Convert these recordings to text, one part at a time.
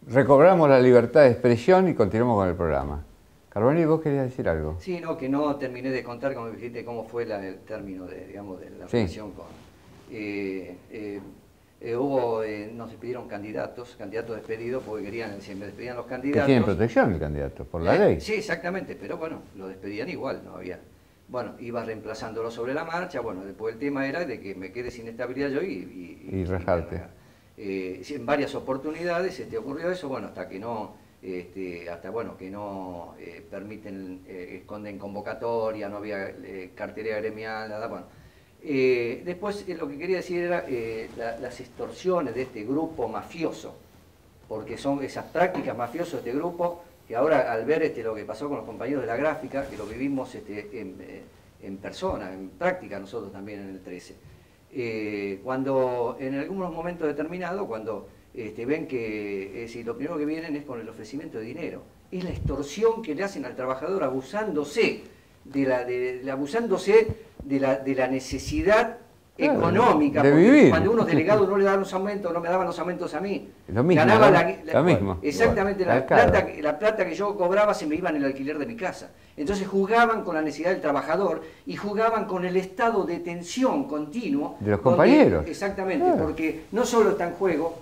recobramos la libertad de expresión y continuamos con el programa. Carboni, ¿vos querías decir algo? Sí, no, que no terminé de contar, como dijiste, cómo fue el término de, digamos, de la Sí. relación con... nos despidieron candidatos despedidos porque querían, si me despedían los Que candidatos... tienen protección el candidato, por la ley. Sí, exactamente, pero bueno, lo despedían igual, no había... Bueno, iba reemplazándolo sobre la marcha, bueno, después el tema era de que me quede sin estabilidad yo y rajarte. En varias oportunidades ocurrió eso, bueno, hasta que no, permiten, esconden convocatoria, no había cartera gremial, nada, bueno. Después lo que quería decir era las extorsiones de este grupo mafioso, porque son esas prácticas mafiosas de este grupo, que ahora al ver lo que pasó con los compañeros de la gráfica, que lo vivimos en persona, en práctica nosotros también en el 13, cuando en algunos momentos determinados, cuando ven que lo primero que vienen es con el ofrecimiento de dinero, es la extorsión que le hacen al trabajador abusándose de la necesidad económica, de porque vivir. cuando unos delegados no le daban los aumentos, no me daban los aumentos a mí. Lo mismo, Ganaba lo mismo. Exactamente, Igual, la plata que yo cobraba se me iba en el alquiler de mi casa. Entonces jugaban con la necesidad del trabajador y jugaban con el estado de tensión continuo. De los compañeros. Exactamente, Claro. porque no solo está en juego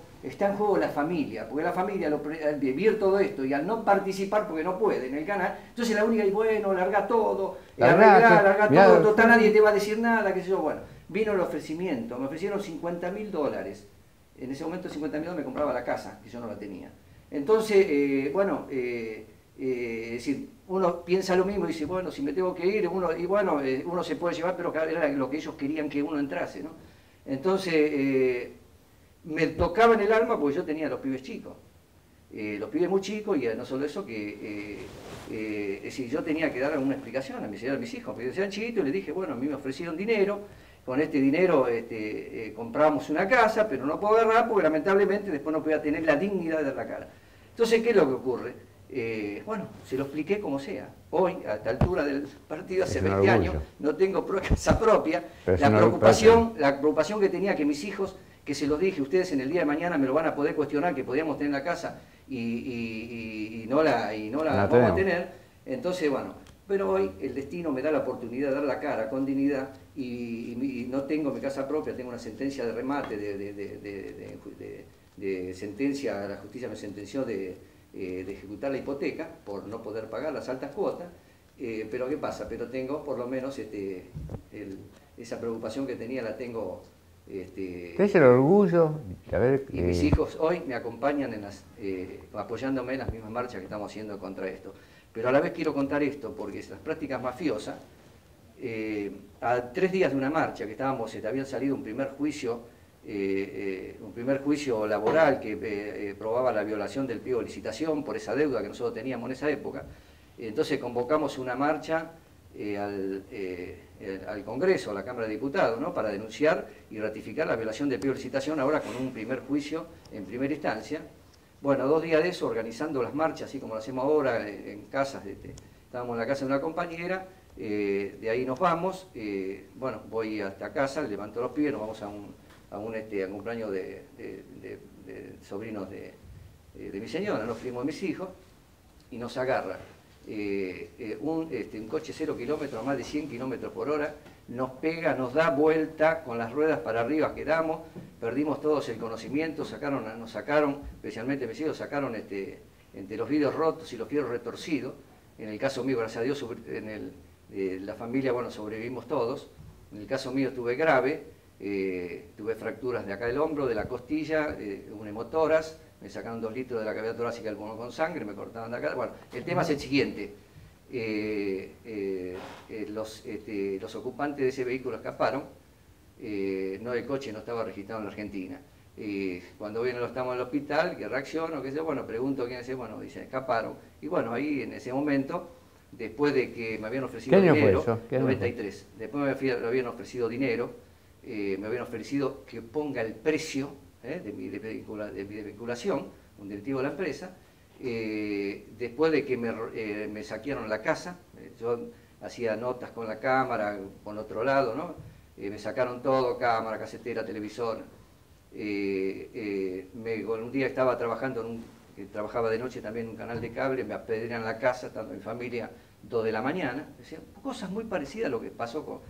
la familia, porque la familia al vivir todo esto y al no participar porque no puede en el canal, entonces la única, y bueno, larga todo, larga todo, total nadie te va a decir nada, qué sé yo, bueno. Vino el ofrecimiento, me ofrecieron $50.000. En ese momento $50.000 me compraba la casa, que yo no la tenía. Entonces, es decir, uno piensa lo mismo y dice, bueno, si me tengo que ir, uno se puede llevar, pero era lo que ellos querían que uno entrase, ¿no? Entonces, me tocaba en el alma porque yo tenía los pibes chicos. Los pibes muy chicos, y no solo eso, es decir, yo tenía que dar alguna explicación a mis hijos, porque decían chiquitos, y les dije, bueno, a mí me ofrecieron dinero, con este dinero comprábamos una casa, pero no puedo agarrar porque lamentablemente después no podía tener la dignidad de dar la cara. Entonces, ¿qué es lo que ocurre? Se lo expliqué como sea. Hoy, a esta altura del partido, hace 20 años, no tengo casa propia. La preocupación que tenía que mis hijos, que se los dije, ustedes en el día de mañana me lo van a poder cuestionar, que podíamos tener la casa y no la vamos a tener. Entonces, bueno, pero hoy el destino me da la oportunidad de dar la cara con dignidad y no tengo mi casa propia, tengo una sentencia de remate, de sentencia, la justicia me sentenció de ejecutar la hipoteca por no poder pagar las altas cuotas, pero ¿qué pasa? Pero tengo por lo menos esa preocupación que tenía, la tengo. ¿Tenés el orgullo? Y mis hijos hoy me acompañan apoyándome en las mismas marchas que estamos haciendo contra esto. Pero a la vez quiero contar esto, porque las prácticas mafiosas, a 3 días de una marcha que habían salido un primer juicio laboral que probaba la violación del pliego de licitación por esa deuda que nosotros teníamos en esa época. Entonces convocamos una marcha al Congreso, a la Cámara de Diputados, ¿no?, para denunciar y ratificar la violación del pliego de licitación, ahora con un primer juicio en primera instancia. Bueno, 2 días de eso, organizando las marchas, así como lo hacemos ahora en casas. Estábamos en la casa de una compañera, de ahí nos vamos, bueno, voy hasta casa, levanto los pies, nos vamos a un cumpleaños de sobrinos de mi señora, los primos de mis hijos, y nos agarra un coche 0 kilómetros, más de 100 kilómetros por hora, nos pega, nos da vuelta con las ruedas para arriba, quedamos, perdimos todos el conocimiento, nos sacaron, especialmente mis hijos, sacaron entre los vidrios rotos y los fierros retorcidos. En el caso mío, gracias a Dios, la familia, bueno, sobrevivimos todos. En el caso mío estuve grave, tuve fracturas de acá del hombro, de la costilla, un hemotoras, me sacaron 2 litros de la cavidad torácica del pulmón con sangre, me cortaban de acá. Bueno, el tema es el siguiente. Los ocupantes de ese vehículo escaparon, no, el coche no estaba registrado en la Argentina. Cuando estamos en el hospital, que reacciono, qué sé yo, bueno, pregunto quién es, bueno, dicen, escaparon. Y bueno, ahí en ese momento, después de que me habían ofrecido dinero, 93, después me habían ofrecido dinero, me habían ofrecido que ponga el precio de mi desvinculación, un directivo de la empresa. Después de que me saquearon la casa, yo hacía notas con la cámara, con otro lado, ¿no? Me sacaron todo, cámara, casetera, televisor. Un día estaba trabajando que trabajaba de noche también en un canal de cable, me apedrean la casa, estando en familia, 2 de la mañana. Decía, cosas muy parecidas a lo que pasó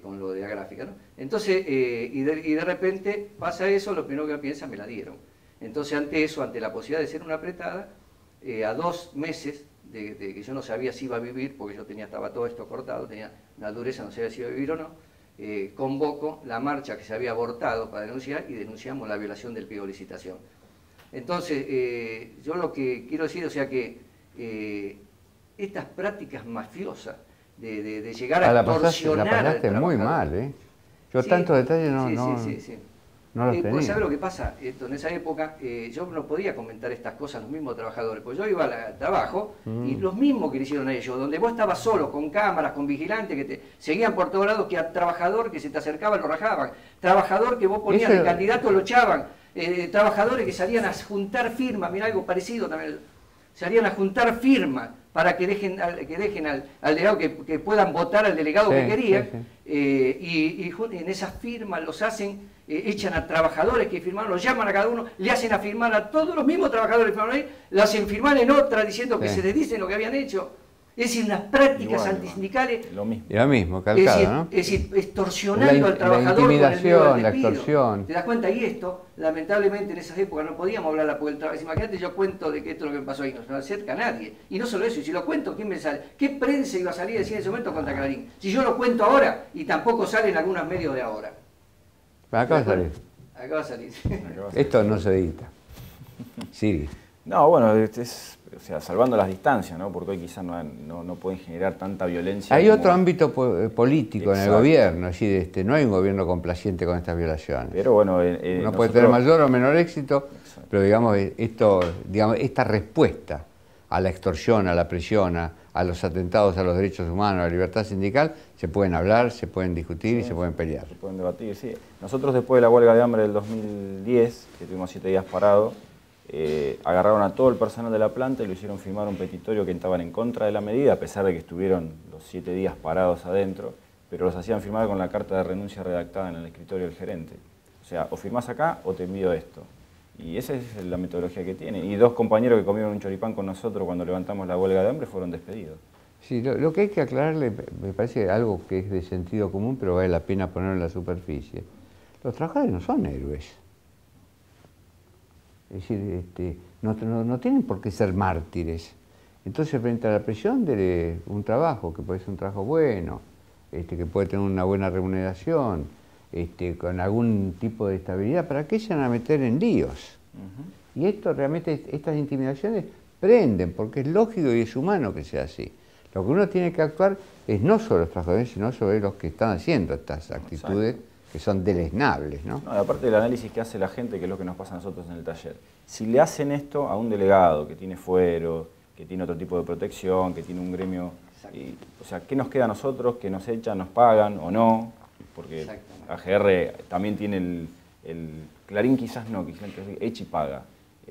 con lo de la gráfica, ¿no? Entonces, y de repente pasa eso, lo primero que piensa, me la dieron. Entonces, ante eso, ante la posibilidad de ser una apretada, a 2 meses de que yo no sabía si iba a vivir, porque yo estaba todo esto cortado, tenía una dureza, no sabía si iba a vivir o no, convoco la marcha que se había abortado para denunciar y denunciamos la violación del pliego de licitación. Entonces, yo lo que quiero decir, o sea que estas prácticas mafiosas de llegar a extorsionar la pasaste muy mal, ¿eh? Yo sí, tantos detalles no los tenía. ¿Sabe lo que pasa? En esa época yo no podía comentar estas cosas a los mismos trabajadores, pues yo iba al trabajo y los mismos que le hicieron a ellos, donde vos estabas solo, con cámaras, con vigilantes, que te seguían por todos lados, que a trabajador que se te acercaba lo rajaban, trabajador que vos ponías de candidato lo echaban, trabajadores que salían a juntar firmas, mira algo parecido también, salían a juntar firmas para que dejen al delegado que puedan votar al delegado que querían, y en esas firmas los hacen, echan a trabajadores que firmaron, los llaman a cada uno, le hacen a firmar a todos los mismos trabajadores que firmaron ahí, lo hacen firmar en otra diciendo que se les dice lo que habían hecho. Es decir, unas prácticas antisindicales. Lo mismo, calcado, ¿no? Es decir, extorsionando al trabajador. La intimidación, la extorsión. ¿Te das cuenta? Y esto, lamentablemente en esas épocas no podíamos hablarla por el trabajo. Imagínate, yo cuento de que esto es lo que me pasó ahí, no se me acerca a nadie. Y no solo eso, y si lo cuento, ¿quién me sale? ¿Qué prensa iba a salir en ese momento contra Clarín? Si yo lo cuento ahora y tampoco sale en algunos medios de ahora. Acaba de salir. Acaba de salir. Esto no se edita. Sí. No, bueno, o sea, salvando las distancias, ¿no? Porque hoy quizás no pueden generar tanta violencia. Hay otro ámbito político en el gobierno, es decir, no hay un gobierno complaciente con estas violaciones. Pero bueno, uno puede tener mayor o menor éxito, pero digamos, esta respuesta a la extorsión, a la presión, a los atentados a los derechos humanos, a la libertad sindical, se pueden hablar, se pueden discutir y se pueden pelear. Se pueden debatir, sí. Nosotros después de la huelga de hambre del 2010, que tuvimos 7 días parados, agarraron a todo el personal de la planta y lo hicieron firmar un petitorio que estaban en contra de la medida, a pesar de que estuvieron los 7 días parados adentro, pero los hacían firmar con la carta de renuncia redactada en el escritorio del gerente. O sea, o firmás acá o te envío esto. Y esa es la metodología que tiene. Y 2 compañeros que comieron un choripán con nosotros cuando levantamos la huelga de hambre fueron despedidos. Sí, lo que hay que aclararle, me parece algo que es de sentido común, pero vale la pena ponerlo en la superficie. Los trabajadores no son héroes. Es decir, no tienen por qué ser mártires. Entonces, frente a la presión de un trabajo, que puede ser un trabajo bueno, que puede tener una buena remuneración, con algún tipo de estabilidad, ¿para qué se van a meter en líos? Y esto realmente, estas intimidaciones prenden, porque es lógico y es humano que sea así. Lo que uno tiene que actuar es no sobre los trabajadores, sino sobre los que están haciendo estas actitudes que son deleznables, ¿no? No, aparte del análisis que hace la gente, que es lo que nos pasa a nosotros en el taller. Si le hacen esto a un delegado que tiene fuero, que tiene otro tipo de protección, que tiene un gremio, o sea, ¿qué nos queda a nosotros? ¿Que nos echan, nos pagan o no? Porque AGR también tiene el Clarín quizás no, quizás echa y paga.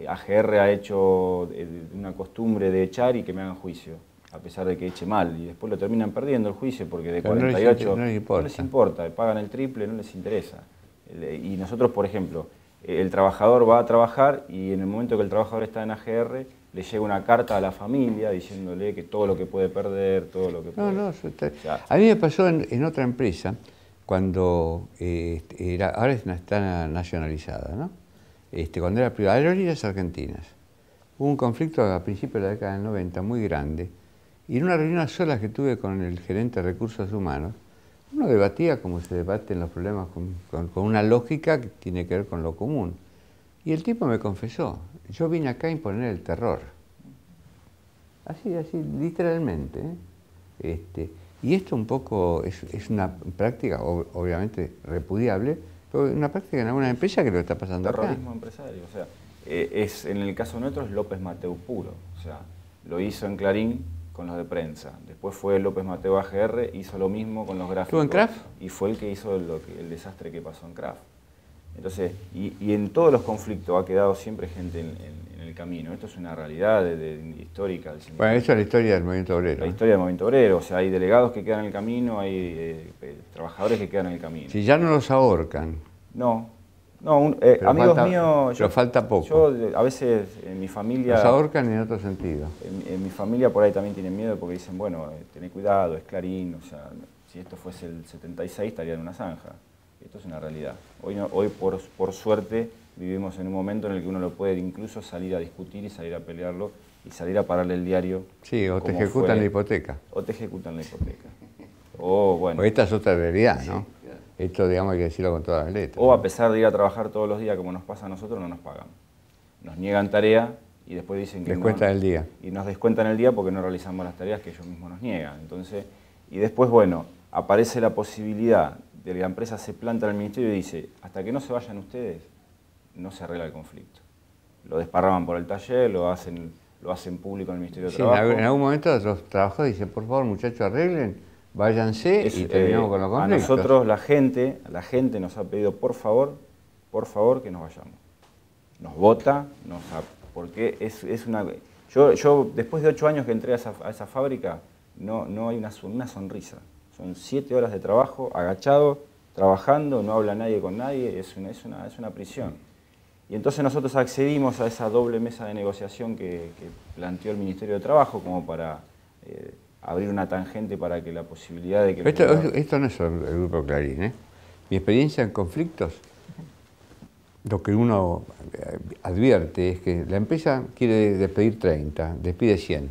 AGR ha hecho una costumbre de echar y que me hagan juicio, a pesar de que eche mal, y después lo terminan perdiendo el juicio porque de 48 no les importa, pagan el triple, no les interesa. Y nosotros, por ejemplo, el trabajador va a trabajar y en el momento que el trabajador está en AGR, le llega una carta a la familia diciéndole que todo lo que puede perder, todo lo que puede... A mí me pasó en otra empresa, cuando ahora está nacionalizada, ¿no? Cuando era privada, Aerolíneas Argentinas. Hubo un conflicto a principios de la década del 90 muy grande, y en una reunión a solas que tuve con el gerente de recursos humanos, uno debatía como se debaten los problemas con una lógica que tiene que ver con lo común. Y el tipo me confesó, yo vine acá a imponer el terror. Así, literalmente. Y esto un poco es una práctica, obviamente repudiable, pero una práctica en alguna empresa que lo está pasando acá. Terrorismo empresario, o sea, en el caso nuestro es López Mateu puro, o sea, lo hizo en Clarín con los de prensa, después fue López Mateu AGR, hizo lo mismo con los gráficos. ¿Estuvo en Kraft? Y fue el que hizo el desastre que pasó en Kraft. Entonces, y en todos los conflictos ha quedado siempre gente en el camino. Esto es una realidad histórica del sindicato. Bueno, eso es la historia del movimiento obrero. La historia del movimiento obrero, o sea, hay delegados que quedan en el camino, hay trabajadores que quedan en el camino. Si ya no los ahorcan. No, No, amigos míos... Pero falta poco. Yo a veces en mi familia... Los ahorcan en otro sentido. En mi familia por ahí también tienen miedo porque dicen, bueno, tené cuidado, es Clarín, o sea, si esto fuese el 76 estaría en una zanja. Esto es una realidad. Hoy por suerte, vivimos en un momento en el que uno lo puede incluso salir a discutir y salir a pelearlo y salir a pararle el diario. Sí, o te ejecutan la hipoteca. O te ejecutan la hipoteca. O bueno. O esta es otra realidad, ¿no? Sí, claro. Esto, digamos, hay que decirlo con todas las letras. O a pesar de ir a trabajar todos los días como nos pasa a nosotros, no nos pagan. Nos niegan tarea y después dicen que descuentan el día. Y nos descuentan el día porque no realizamos las tareas que ellos mismos nos niegan. Entonces, y después, bueno, aparece la posibilidad de que la empresa se planta en el ministerio y dice, hasta que no se vayan ustedes, no se arregla el conflicto. Lo desparraman por el taller, lo hacen público en el Ministerio de Trabajo. En algún momento los trabajadores dicen, por favor, muchachos, arreglen, váyanse y terminamos con los conflictos. A nosotros la gente nos ha pedido, por favor, que nos vayamos. Nos vota, porque es una... Yo después de 8 años que entré a esa fábrica, no hay una sonrisa. Son 7 horas de trabajo, agachado, trabajando, no habla nadie con nadie, es una prisión. Y entonces nosotros accedimos a esa doble mesa de negociación que planteó el Ministerio de Trabajo como para abrir una tangente para que la posibilidad de que... Esto no es el Grupo Clarín, ¿eh? Mi experiencia en conflictos, lo que uno advierte es que la empresa quiere despedir 30, despide 100.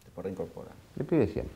Después reincorpora. Despide 100.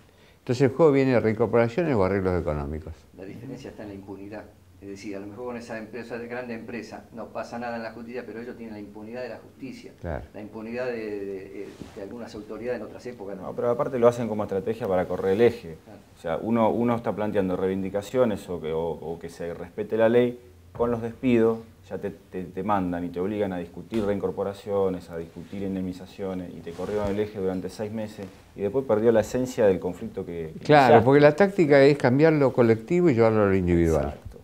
Entonces el juego viene de reincorporaciones o arreglos económicos. La diferencia está en la impunidad. Es decir, a lo mejor con esa empresa, grande empresa, no pasa nada en la justicia, pero ellos tienen la impunidad de la justicia. Claro. La impunidad de algunas autoridades en otras épocas. No, pero aparte lo hacen como estrategia para correr el eje. Claro. O sea, uno está planteando reivindicaciones o que se respete la ley, con los despidos ya te mandan y te obligan a discutir reincorporaciones, a discutir indemnizaciones, y te corrieron el eje durante 6 meses y después perdió la esencia del conflicto que claro, iniciaste. Porque la táctica es cambiar lo colectivo y llevarlo a lo individual. Exacto.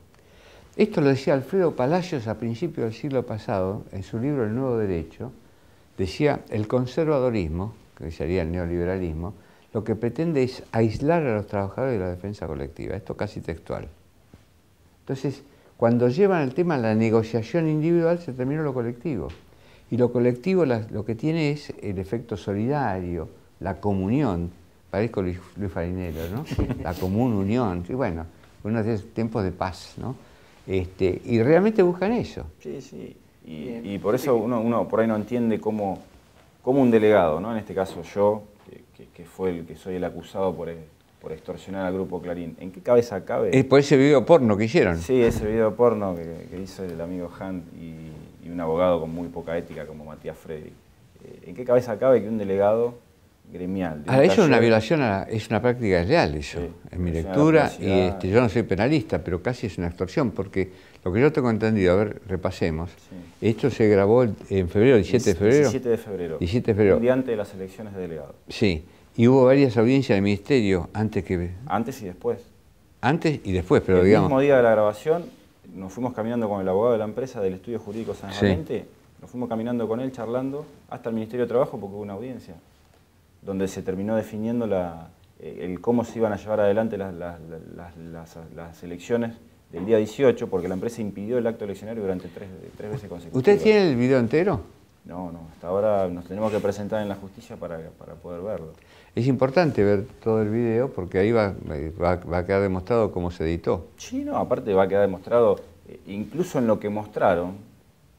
Esto lo decía Alfredo Palacios a principios del siglo pasado, en su libro El Nuevo Derecho. Decía, el conservadorismo, que sería el neoliberalismo, lo que pretende es aislar a los trabajadores de la defensa colectiva. Esto casi textual. Entonces, cuando llevan el tema a la negociación individual, se termina lo colectivo. Y lo colectivo lo que tiene es el efecto solidario, la comunión. Parezco Luis Farinero, ¿no? La común unión. Y bueno, unos tiempos de paz, ¿no? Y realmente buscan eso. Sí, sí. Y por eso uno por ahí no entiende cómo un delegado, ¿no? En este caso yo, que soy el acusado por extorsionar al Grupo Clarín, ¿en qué cabeza cabe? Es por ese video porno que hicieron. Sí, ese video porno que hizo el amigo Hunt y un abogado con muy poca ética como Matías Freddy. ¿En qué cabeza cabe que un delegado gremial... Ahora, eso es una violación, es una práctica desleal, eso, sí, en mi lectura, y yo no soy penalista, pero casi es una extorsión, porque lo que yo tengo entendido, a ver, repasemos, sí. Esto se grabó en febrero, 17 de febrero. 17 de febrero. 17 de febrero. Un día antes de las elecciones de delegado. Sí. Y hubo varias audiencias del Ministerio antes que... Antes y después. Antes y después, pero el digamos... El mismo día de la grabación, nos fuimos caminando con el abogado de la empresa del Estudio Jurídico San Valente, sí. Nos fuimos caminando con él, charlando, hasta el Ministerio de Trabajo, porque hubo una audiencia, donde se terminó definiendo el cómo se iban a llevar adelante las elecciones del día 18, porque la empresa impidió el acto eleccionario durante tres veces consecutivas. ¿Usted tiene el video entero? No, hasta ahora nos tenemos que presentar en la justicia para poder verlo. Es importante ver todo el video porque ahí va a quedar demostrado cómo se editó. Sí, no, aparte va a quedar demostrado, incluso en lo que mostraron,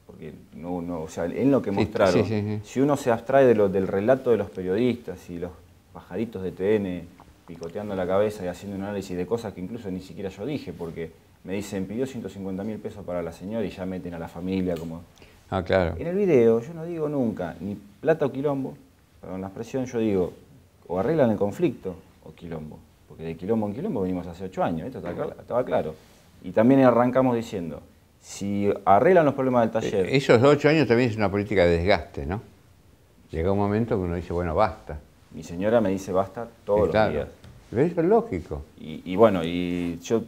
porque o sea, en lo que mostraron, sí. Si uno se abstrae del relato de los periodistas y los pajaritos de TN picoteando la cabeza y haciendo un análisis de cosas que incluso ni siquiera yo dije, porque me dicen, pidió 150.000 pesos para la señora y ya meten a la familia como... Ah, claro. En el video yo no digo nunca ni plata o quilombo, pero en la expresión yo digo o arreglan el conflicto o quilombo, porque de quilombo en quilombo venimos hace 8 años, esto estaba claro. Y también arrancamos diciendo, si arreglan los problemas del taller... Esos 8 años también es una política de desgaste, ¿no? Llega un momento que uno dice, bueno, basta. Mi señora me dice basta todos los días. Pero eso es lógico. Y bueno, y yo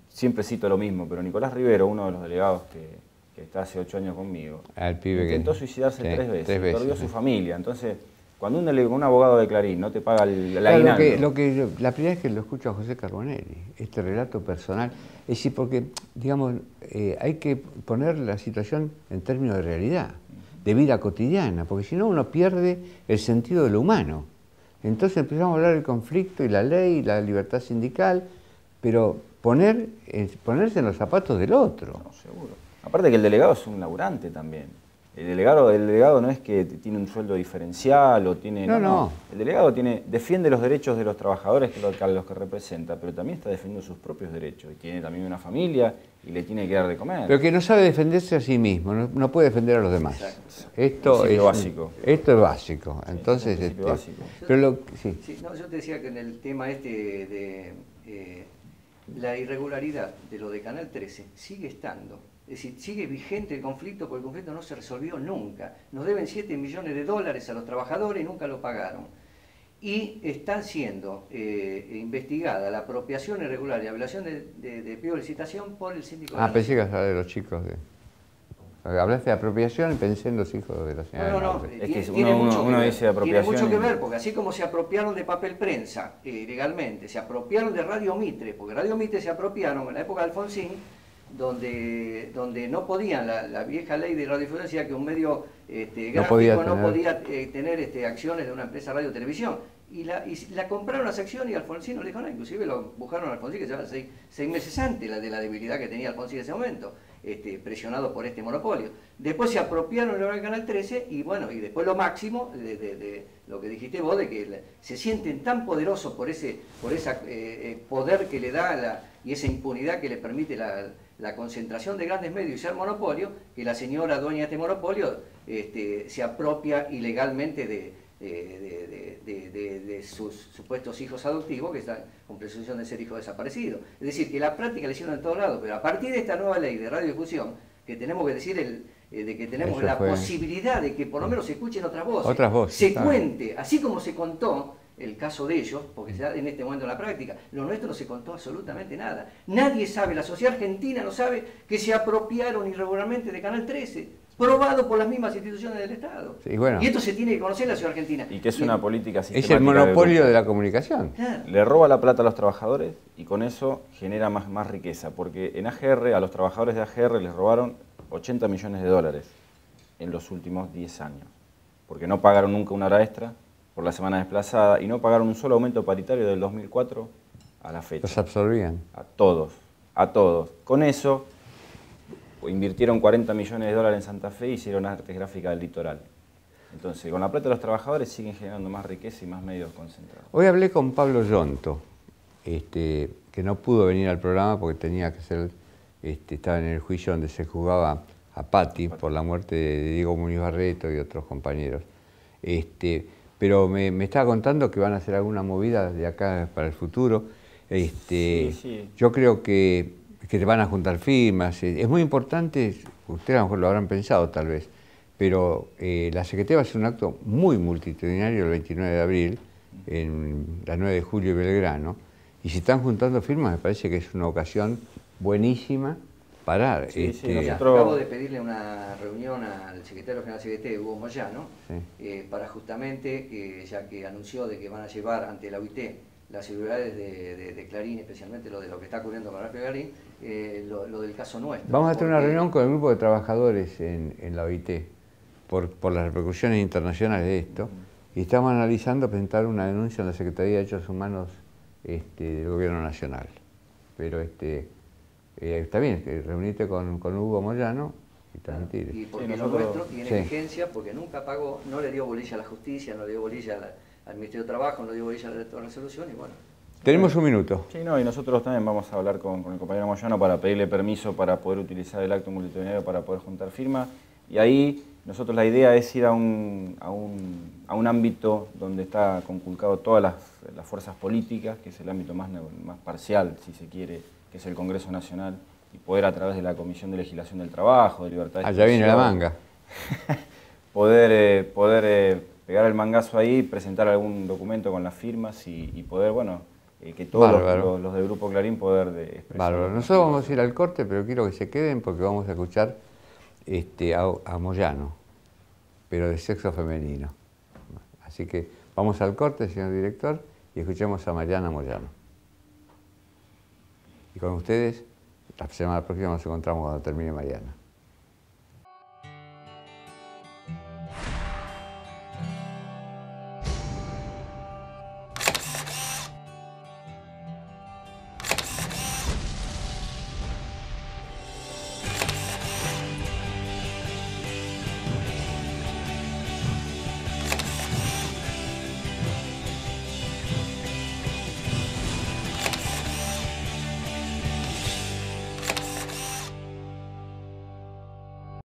siempre cito lo mismo, pero Nicolás Rivero, uno de los delegados que está hace 8 años conmigo, al pibe intentó suicidarse 3 veces, perdió su familia. Entonces, Cuando un abogado de Clarín no te paga el aguinaldo... La primera vez que lo escucho a José Carbonelli, este relato personal, es decir, porque, digamos, hay que poner la situación en términos de realidad, de vida cotidiana, porque si no uno pierde el sentido de lo humano. Entonces empezamos a hablar del conflicto y la ley, la libertad sindical, pero ponerse en los zapatos del otro. No, seguro. Aparte que el delegado es un laburante también. El delegado no es que tiene un sueldo diferencial o tiene... No. El delegado defiende los derechos de los trabajadores a los que representa, pero también está defendiendo sus propios derechos. Y tiene también una familia y le tiene que dar de comer. Pero que no sabe defenderse a sí mismo, no puede defender a los demás. Esto es básico. Esto es básico. Entonces, básico. Pero yo te decía que en el tema de la irregularidad de lo de Canal 13 sigue estando. Es decir, sigue vigente el conflicto, porque el conflicto no se resolvió nunca. Nos deben $7 millones a los trabajadores y nunca lo pagaron. Y están siendo investigada la apropiación irregular y la violación de pliego de licitación por el síndico. Pensé que hablar de los chicos de... Hablaste de apropiación y pensé en los hijos de la señora. No, es que uno dice apropiación. Tiene mucho que ver, porque así como se apropiaron de papel prensa legalmente, se apropiaron de Radio Mitre, porque Radio Mitre se apropiaron en la época de Alfonsín, donde no podían, la vieja ley de radiodifusión decía que un medio gráfico no podía tener acciones de una empresa radio televisión. Y la compraron las acciones y Alfonsín no le dijo nada, inclusive lo buscaron a Alfonsín, que se llama 6 meses antes de la debilidad que tenía Alfonsín en ese momento, presionado por este monopolio. Después se apropiaron el Canal 13 y bueno, y después lo máximo de lo que dijiste vos, de que se sienten tan poderosos por ese poder que le da y esa impunidad que le permite la concentración de grandes medios y ser monopolio, que la señora dueña de este monopolio se apropia ilegalmente de sus supuestos hijos adoptivos que están con presunción de ser hijos desaparecidos. Es decir, que la práctica la hicieron en todos lados, pero a partir de esta nueva ley de radiodifusión, que tenemos que decir de que tenemos la posibilidad de que por lo menos se escuchen otras voces, se cuente, así como se contó el caso de ellos, porque se da en este momento en la práctica, lo nuestro no se contó absolutamente nada. Nadie sabe, la sociedad argentina no sabe que se apropiaron irregularmente de Canal 13, probado por las mismas instituciones del Estado. Sí, bueno. Y esto se tiene que conocer en la ciudad argentina. Y que es una política sistemática. Es el monopolio de la comunicación. Claro. Le roba la plata a los trabajadores y con eso genera más riqueza, porque en AGR, a los trabajadores de AGR les robaron $80 millones en los últimos 10 años, porque no pagaron nunca una hora extra por la semana desplazada y no pagaron un solo aumento paritario del 2004 a la fecha. Los absorbían. A todos. Con eso invirtieron $40 millones en Santa Fe y hicieron artes gráficas del litoral. Entonces, con la plata de los trabajadores siguen generando más riqueza y más medios concentrados. Hoy hablé con Pablo Yonto, que no pudo venir al programa porque tenía que ser, estaba en el juicio donde se juzgaba a Patti por la muerte de Diego Muñoz Barreto y otros compañeros. Pero me estaba contando que van a hacer alguna movida de acá para el futuro. Sí. Yo creo que te van a juntar firmas. Es muy importante, ustedes a lo mejor lo habrán pensado tal vez, pero la Secretaría va a hacer un acto muy multitudinario el 29 de abril, en la 9 de julio y Belgrano, y si están juntando firmas me parece que es una ocasión buenísima para... Acabo de pedirle una reunión al secretario general de CGT, Hugo Moyano, para justamente, ya que anunció de que van a llevar ante la OIT las seguridades de Clarín, especialmente lo que está ocurriendo con Rafael Clarín, lo del caso nuestro. Vamos a tener una reunión con el grupo de trabajadores en la OIT por las repercusiones internacionales de esto, y estamos analizando presentar una denuncia en la Secretaría de Derechos Humanos del Gobierno Nacional. Pero está bien, reunirte con Hugo Moyano y transmitir. Y porque lo nuestro tiene vigencia, porque nunca pagó, no le dio bolilla a la justicia, no le dio bolilla al Ministerio de Trabajo, no le dio bolilla a la resolución y bueno. Tenemos un minuto. Sí, y nosotros también vamos a hablar con el compañero Moyano para pedirle permiso para poder utilizar el acto multitudinario para poder juntar firmas. Y ahí nosotros la idea es ir a un ámbito donde está conculcado todas las fuerzas políticas, que es el ámbito más parcial, si se quiere, que es el Congreso Nacional, y poder a través de la Comisión de Legislación del Trabajo, de Libertad de Expresión... Allá viene la manga. poder pegar el mangazo ahí, presentar algún documento con las firmas y poder, que todos los del Grupo Clarín poder expresar. Bárbaro. Nosotros vamos a ir al corte, pero quiero que se queden porque vamos a escuchar a Moyano, pero de sexo femenino. Así que vamos al corte, señor director, y escuchemos a Mariana Moyano. Y con ustedes, la semana próxima nos encontramos cuando termine Mariana.